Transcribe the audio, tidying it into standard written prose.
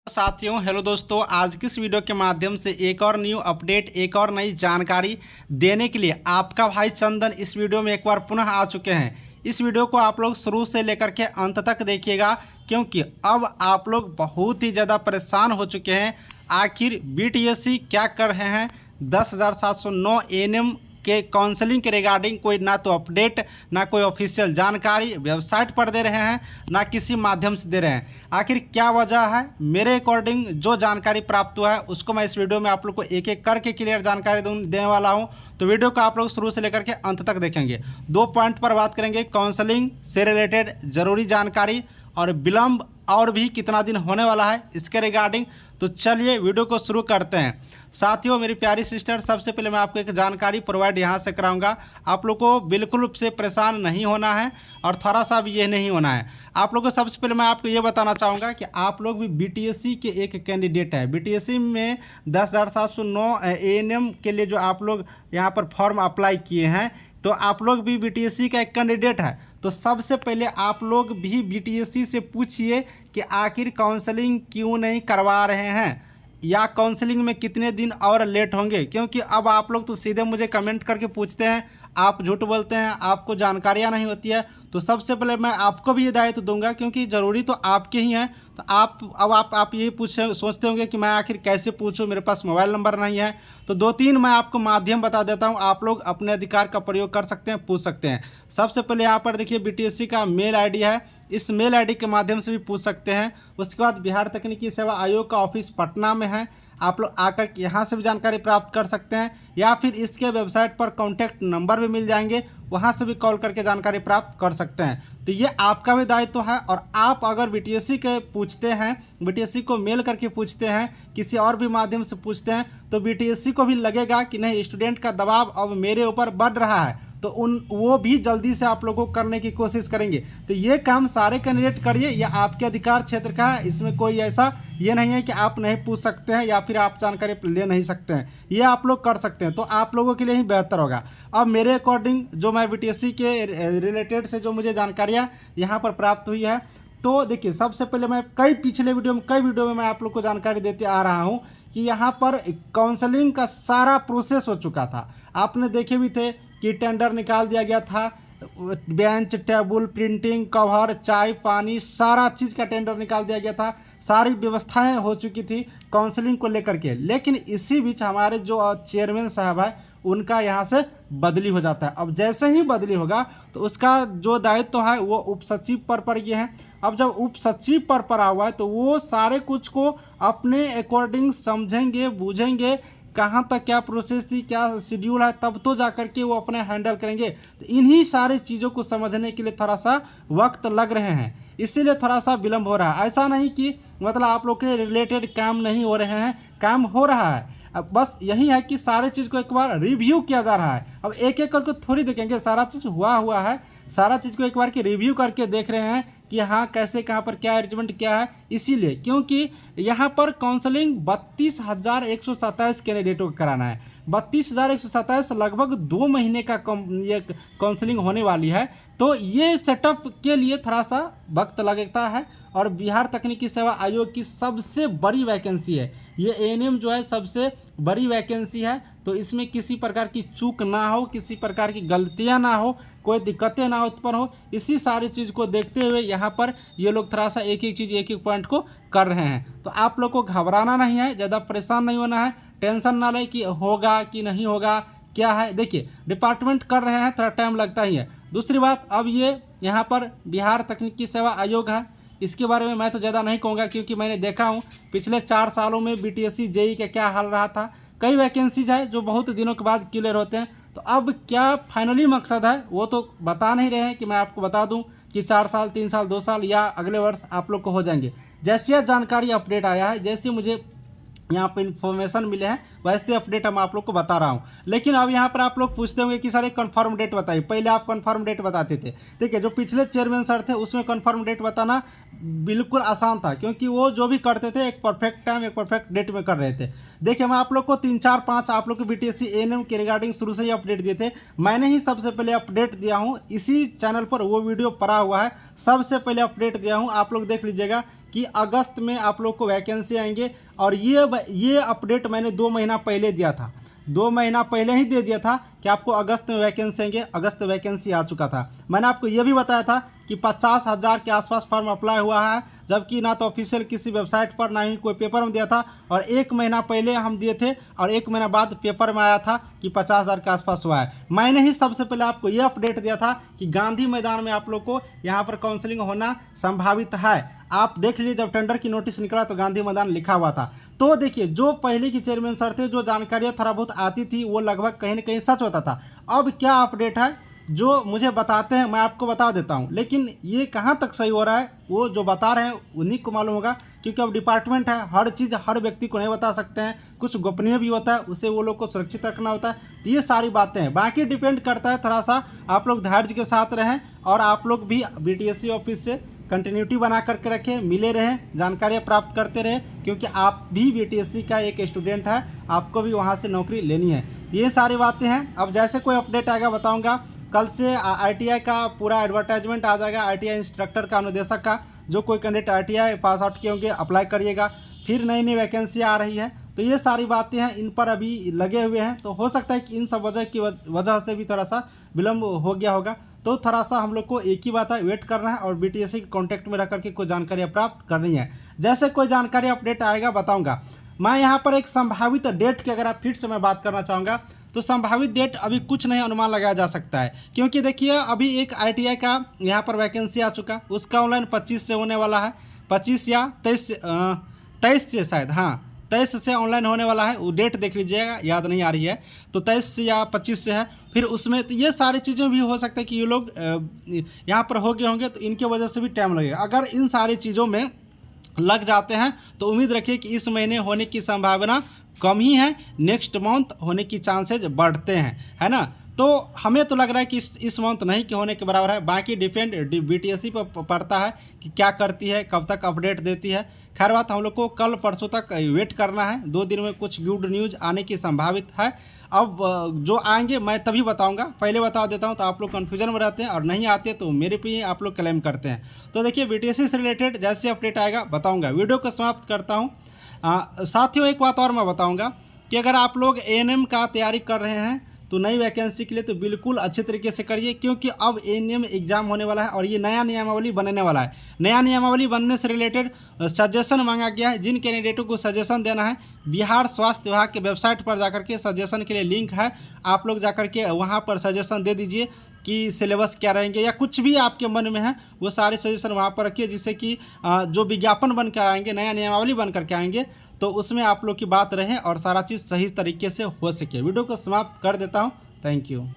साथियों, हेलो दोस्तों। आज की इस वीडियो के माध्यम से एक और न्यू अपडेट, एक और नई जानकारी देने के लिए आपका भाई चंदन इस वीडियो में एक बार पुनः आ चुके हैं। इस वीडियो को आप लोग शुरू से लेकर के अंत तक देखिएगा, क्योंकि अब आप लोग बहुत ही ज़्यादा परेशान हो चुके हैं। आखिर बीटीएससी क्या कर रहे हैं? 10,709 एएनएम के काउंसलिंग के रिगार्डिंग कोई ना तो अपडेट, ना कोई ऑफिशियल जानकारी वेबसाइट पर दे रहे हैं, ना किसी माध्यम से दे रहे हैं। आखिर क्या वजह है? मेरे अकॉर्डिंग जो जानकारी प्राप्त हुआ है उसको मैं इस वीडियो में आप लोग को एक एक करके क्लियर जानकारी देने वाला हूं। तो वीडियो को आप लोग शुरू से लेकर के अंत तक देखेंगे। 2 पॉइंट पर बात करेंगे, काउंसलिंग से रिलेटेड जरूरी जानकारी और विलंब और भी कितना दिन होने वाला है इसके रिगार्डिंग। तो चलिए वीडियो को शुरू करते हैं। साथियों, मेरी प्यारी सिस्टर, सबसे पहले मैं आपको एक जानकारी प्रोवाइड यहाँ से कराऊंगा। आप लोग को बिल्कुल से परेशान नहीं होना है और थोड़ा सा भी ये नहीं होना है। आप लोग को सबसे पहले मैं आपको ये बताना चाहूँगा कि आप लोग भी बीटीएससी के एक कैंडिडेट है। बीटीएससी में 10,709 एएनएम के लिए जो आप लोग यहाँ पर फॉर्म अप्लाई किए हैं, तो आप लोग भी बीटीएससी का एक कैंडिडेट है। तो सबसे पहले आप लोग भी बीटीएससी से पूछिए कि आखिर काउंसलिंग क्यों नहीं करवा रहे हैं, या काउंसलिंग में कितने दिन और लेट होंगे। क्योंकि अब आप लोग तो सीधे मुझे कमेंट करके पूछते हैं, आप झूठ बोलते हैं, आपको जानकारियां नहीं होती है। तो सबसे पहले मैं आपको भी ये दायित्व दूंगा, क्योंकि ज़रूरी तो आपके ही हैं। तो आप यही सोचते होंगे कि मैं आखिर कैसे पूछूं, मेरे पास मोबाइल नंबर नहीं है। तो 2-3 मैं आपको माध्यम बता देता हूं, आप लोग अपने अधिकार का प्रयोग कर सकते हैं, पूछ सकते हैं। सबसे पहले यहाँ पर देखिए, बीटीएससी का मेल आईडी है, इस मेल आईडी के माध्यम से भी पूछ सकते हैं। उसके बाद बिहार तकनीकी सेवा आयोग का ऑफिस पटना में है, आप लोग आकर यहाँ से भी जानकारी प्राप्त कर सकते हैं, या फिर इसके वेबसाइट पर कॉन्टैक्ट नंबर भी मिल जाएंगे, वहाँ से भी कॉल करके जानकारी प्राप्त कर सकते हैं। तो ये आपका भी दायित्व है। और आप अगर बीटीएससी के पूछते हैं, बीटीएससी को मेल करके पूछते हैं, किसी और भी माध्यम से पूछते हैं, तो बीटीएससी को भी लगेगा कि नहीं, स्टूडेंट का दबाव अब मेरे ऊपर बढ़ रहा है, तो वो भी जल्दी से आप लोगों को करने की कोशिश करेंगे। तो ये काम सारे कैंडिडेट करिए, यह आपके अधिकार क्षेत्र का है। इसमें कोई ऐसा ये नहीं है कि आप नहीं पूछ सकते हैं या फिर आप जानकारी ले नहीं सकते हैं, ये आप लोग कर सकते हैं। तो आप लोगों के लिए ही बेहतर होगा। अब मेरे अकॉर्डिंग जो मैं बीटीएससी के रिलेटेड से जो मुझे जानकारियाँ यहाँ पर प्राप्त हुई है, तो देखिए, सबसे पहले मैं कई वीडियो में मैं आप लोग को जानकारी देते आ रहा हूँ कि यहाँ पर काउंसलिंग का सारा प्रोसेस हो चुका था। आपने देखे भी थे कि टेंडर निकाल दिया गया था, बेंच, टेबल, प्रिंटिंग, कवर, चाय, पानी, सारा चीज़ का टेंडर निकाल दिया गया था। सारी व्यवस्थाएं हो चुकी थी काउंसलिंग को लेकर के। लेकिन इसी बीच हमारे जो चेयरमैन साहब है, उनका यहाँ से बदली हो जाता है। अब जैसे ही बदली होगा तो उसका जो दायित्व है वो उप सचिव पर ये है। अब जब उप सचिव पर हुआ है, तो वो सारे कुछ को अपने अकॉर्डिंग समझेंगे, बूझेंगे, कहाँ तक क्या प्रोसेस थी, क्या शेड्यूल है, तब तो जाकर के वो अपने हैंडल करेंगे। तो इन्हीं सारी चीज़ों को समझने के लिए थोड़ा सा वक्त लग रहे हैं, इसीलिए थोड़ा सा विलंब हो रहा है। ऐसा नहीं कि मतलब आप लोग के रिलेटेड काम नहीं हो रहे हैं, काम हो रहा है। अब बस यही है कि सारे चीज़ को एक बार रिव्यू किया जा रहा है। अब एक एक करके थोड़ी देखेंगे, सारा चीज़ हुआ है, सारा चीज़ को एक बार की रिव्यू करके देख रहे हैं कि हाँ, कैसे कहाँ पर क्या अरेंजमेंट क्या है। इसीलिए, क्योंकि यहाँ पर काउंसलिंग 32,127 कैंडिडेटों को कराना है। 32,127 लगभग 2 महीने का ये काउंसलिंग होने वाली है। तो ये सेटअप के लिए थोड़ा सा वक्त लगता है। और बिहार तकनीकी सेवा आयोग की सबसे बड़ी वैकेंसी है ये, एएनएम जो है सबसे बड़ी वैकेंसी है। तो इसमें किसी प्रकार की चूक ना हो, किसी प्रकार की गलतियां ना हो, कोई दिक्कतें ना उत्पन्न हो, इसी सारी चीज़ को देखते हुए यहाँ पर ये लोग थोड़ा सा एक एक पॉइंट को कर रहे हैं। तो आप लोग को घबराना नहीं है, ज़्यादा परेशान नहीं होना है, टेंशन ना ले कि होगा कि नहीं होगा, क्या है। देखिए, डिपार्टमेंट कर रहे हैं, थोड़ा टाइम लगता ही है। दूसरी बात, अब ये यहाँ पर बिहार तकनीकी सेवा आयोग है, इसके बारे में मैं तो ज़्यादा नहीं कहूँगा, क्योंकि मैंने देखा हूँ पिछले 4 सालों में बीटीएससी जेई का क्या हाल रहा था। कई वैकेंसीज है जो बहुत दिनों के बाद क्लियर होते हैं। तो अब क्या फाइनली मकसद है वो तो बता नहीं रहे हैं कि मैं आपको बता दूं कि 4 साल, 3 साल, 2 साल या अगले वर्ष आप लोग को हो जाएंगे। जैसे यह जानकारी अपडेट आया है, जैसे मुझे यहाँ पर इन्फॉर्मेशन मिले हैं, वैसे अपडेट हम आप लोग को बता रहा हूँ। लेकिन अब यहाँ पर आप लोग पूछते होंगे कि सर एक कन्फर्म डेट बताइए। पहले आप कन्फर्म डेट बताते थे, ठीक है, जो पिछले चेयरमैन सर थे उसमें कन्फर्म डेट बताना बिल्कुल आसान था, क्योंकि वो जो भी करते थे एक परफेक्ट टाइम, एक परफेक्ट डेट में कर रहे थे। देखिए, मैं आप लोग को 3, 4, 5 आप लोग को बीटीएससी एएनएम के रिगार्डिंग शुरू से ही अपडेट दिए थे। मैंने ही सबसे पहले अपडेट दिया हूँ, इसी चैनल पर वो वीडियो पड़ा हुआ है, सबसे पहले अपडेट दिया हूँ। आप लोग देख लीजिएगा कि अगस्त में आप लोग को वैकेंसी आएंगे। और ये अपडेट मैंने 2 महीना पहले दिया था, 2 महीना पहले ही दे दिया था कि आपको अगस्त में वैकेंसी आएंगे। अगस्त वैकेंसी आ चुका था। मैंने आपको ये भी बताया था कि 50,000 के आसपास फॉर्म अप्लाई हुआ है, जबकि ना तो ऑफिशियल किसी वेबसाइट पर ना ही कोई पेपर में दिया था। और 1 महीना पहले हम दिए थे और 1 महीना बाद पेपर में आया था कि 50,000 के आसपास हुआ है। मैंने ही सबसे पहले आपको ये अपडेट दिया था कि गांधी मैदान में आप लोग को यहाँ पर काउंसलिंग होना संभावित है। आप देख लीजिए, जब टेंडर की नोटिस निकला तो गांधी मैदान लिखा हुआ था। तो देखिए, जो पहले की चेयरमैन सर थे, जो जानकारियाँ थोड़ा बहुत आती थी वो लगभग कहीं ना कहीं सच होता था। अब क्या अपडेट है जो मुझे बताते हैं, मैं आपको बता देता हूं, लेकिन ये कहां तक सही हो रहा है वो जो बता रहे हैं उन्हीं को मालूम होगा, क्योंकि अब डिपार्टमेंट है, हर चीज़ हर व्यक्ति को नहीं बता सकते हैं, कुछ गोपनीय भी होता है, उसे वो लोग को सुरक्षित रखना होता है। तो ये सारी बातें हैं, बाकी डिपेंड करता है, थोड़ा सा आप लोग धैर्य के साथ रहें और आप लोग भी बीटीएससी ऑफिस से कंटिन्यूटी बना करके रखें, मिले रहें, जानकारियाँ प्राप्त करते रहें, क्योंकि आप भी बीटीएससी का एक स्टूडेंट है, आपको भी वहाँ से नौकरी लेनी है। तो ये सारी बातें हैं। अब जैसे कोई अपडेट आएगा बताऊँगा। कल से आईटीआई का पूरा एडवर्टाइजमेंट आ जाएगा, आईटीआई इंस्ट्रक्टर का, अनुदेशक का। जो कोई कैंडिडेट आईटीआई पास आउट किए होंगे अप्लाई करिएगा। फिर नई नई वैकेंसी आ रही है, तो ये सारी बातें हैं, इन पर अभी लगे हुए हैं। तो हो सकता है कि इन सब वजह से भी थोड़ा सा विलम्ब हो गया होगा। तो थोड़ा सा हम लोग को एक ही बात है, वेट करना है और बीटीएससी के कॉन्टैक्ट में रह करके कोई जानकारियाँ प्राप्त करनी है। जैसे कोई जानकारी अपडेट आएगा बताऊँगा। मैं यहाँ पर एक संभावित डेट की अगर आप फिर से मैं बात करना चाहूँगा, तो संभावित डेट अभी कुछ नहीं अनुमान लगाया जा सकता है, क्योंकि देखिए अभी एक आईटीआई का यहाँ पर वैकेंसी आ चुका, उसका ऑनलाइन 25 से होने वाला है, 25 या 23 से शायद, हाँ 23 से ऑनलाइन होने वाला है। वो डेट देख लीजिएगा, याद नहीं आ रही है, तो 23 या 25 से है। फिर उसमें तो ये सारी चीज़ें भी हो सकता है कि ये लोग यहाँ पर हो गए होंगे, तो इनके वजह से भी टाइम लगेगा। अगर इन सारी चीज़ों में लग जाते हैं तो उम्मीद रखिए कि इस महीने होने की संभावना कम ही है, नेक्स्ट मंथ होने की चांसेज बढ़ते हैं, है ना। तो हमें तो लग रहा है कि इस मंथ नहीं कि होने के बराबर है। बाकी डिपेंड बीटीएससी पर पड़ता है कि क्या करती है, कब तक अपडेट देती है। खैर बात, हम लोग को कल परसों तक वेट करना है, 2 दिन में कुछ गुड न्यूज़ आने की संभावित है। अब जो आएंगे मैं तभी बताऊंगा, पहले बता देता हूं तो आप लोग कन्फ्यूजन में रहते हैं और नहीं आते तो मेरे पे ही आप लोग क्लेम करते हैं। तो देखिए, बीटीएससी से रिलेटेड जैसे अपडेट आएगा बताऊंगा। वीडियो को समाप्त करता हूं। साथियों, एक बात और मैं बताऊंगा कि अगर आप लोग एएनएम का तैयारी कर रहे हैं तो नई वैकेंसी के लिए तो बिल्कुल अच्छे तरीके से करिए, क्योंकि अब एएनएम एग्जाम होने वाला है और ये नया नियमावली बनने वाला है। नया नियमावली बनने से रिलेटेड सजेशन मांगा गया है। जिन कैंडिडेटों को सजेशन देना है, बिहार स्वास्थ्य विभाग के वेबसाइट पर जाकर के सजेशन के लिए लिंक है, आप लोग जाकर के वहाँ पर सजेशन दे दीजिए कि सिलेबस क्या रहेंगे या कुछ भी आपके मन में है, वो सारे सजेशन वहाँ पर रखिए, जिससे कि जो विज्ञापन बन कर आएंगे, नया नियमावली बन करके आएंगे, तो उसमें आप लोग की बात रहे और सारा चीज़ सही तरीके से हो सके। वीडियो को समाप्त कर देता हूँ। Thank you.